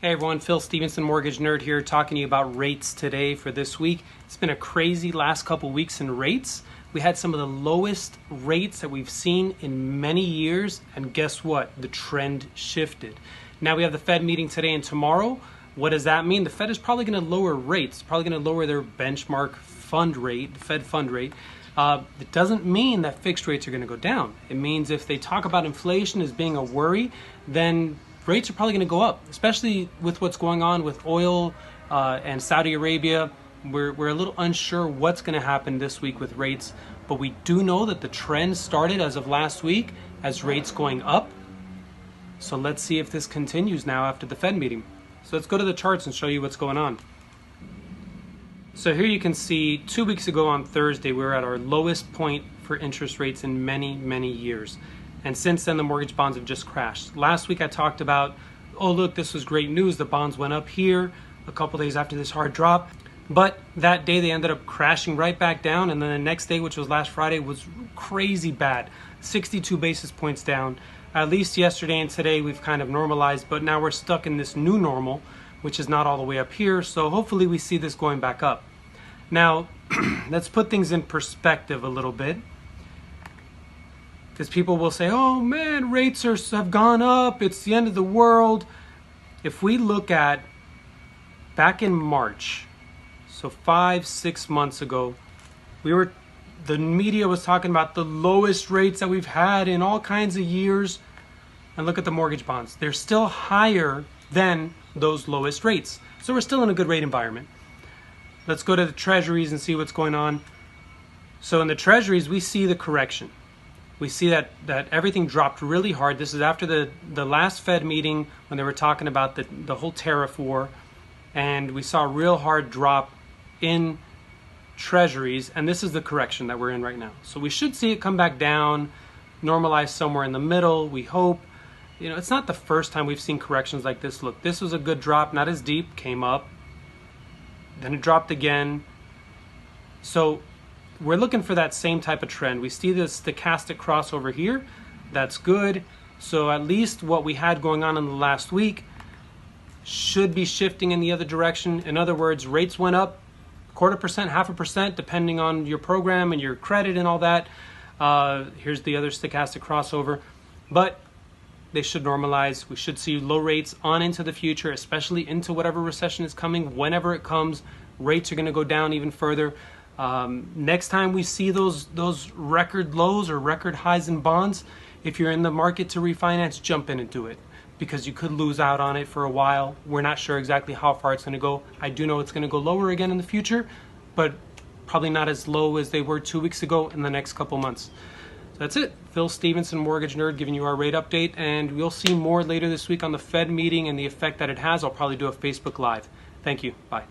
Hey everyone, Phil Stevenson, Mortgage Nerd here, talking to you about rates today for this week. It's been a crazy last couple weeks in rates. We had some of the lowest rates that we've seen in many years, and guess what? The trend shifted. Now we have the Fed meeting today and tomorrow. What does that mean? The Fed is probably going to lower rates, probably going to lower their benchmark fund rate, Fed fund rate. It doesn't mean that fixed rates are going to go down. It means if they talk about inflation as being a worry, then rates are probably going to go up, especially with what's going on with oil and Saudi Arabia. We're a little unsure what's going to happen this week with rates, but we do know that the trend started as of last week as rates going up. So let's see if this continues now after the Fed meeting. So let's go to the charts and show you what's going on. So here you can see 2 weeks ago on Thursday, we were at our lowest point for interest rates in many, many years. And since then, the mortgage bonds have just crashed. Last week, I talked about, oh, look, this was great news. The bonds went up here a couple days after this hard drop. But that day, they ended up crashing right back down. And then the next day, which was last Friday, was crazy bad. 62 basis points down. At least yesterday and today, we've kind of normalized. But now we're stuck in this new normal, which is not all the way up here. So hopefully, we see this going back up. Now, let's put things in perspective a little bit. Because people will say, oh man, rates have gone up, it's the end of the world. If we look at back in March, so 5-6 months ago, the media was talking about the lowest rates that we've had in all kinds of years. And look at the mortgage bonds. They're still higher than those lowest rates. So we're still in a good rate environment. Let's go to the treasuries and see what's going on. So in the treasuries, we see the correction. We see that everything dropped really hard. This is after the last Fed meeting when they were talking about the whole tariff war. And we saw a real hard drop in treasuries. And this is the correction that we're in right now. So we should see it come back down, normalize somewhere in the middle, we hope. You know, it's not the first time we've seen corrections like this. Look, this was a good drop, not as deep, came up. Then it dropped again. So we're looking for that same type of trend. We see this stochastic crossover here. That's good. So at least what we had going on in the last week should be shifting in the other direction. In other words, rates went up 0.25%, 0.5%, depending on your program and your credit and all that. Here's the other stochastic crossover. But they should normalize. We should see low rates on into the future, especially into whatever recession is coming. Whenever it comes, rates are going to go down even further. Next time we see those record lows or record highs in bonds, if you're in the market to refinance, jump in and do it, because you could lose out on it for a while. We're not sure exactly how far it's going to go. I do know it's going to go lower again in the future, but probably not as low as they were 2 weeks ago in the next couple months. So that's it. Phil Stevenson, Mortgage Nerd, giving you our rate update, and we'll see more later this week on the Fed meeting and the effect that it has. I'll probably do a Facebook Live. Thank you. Bye.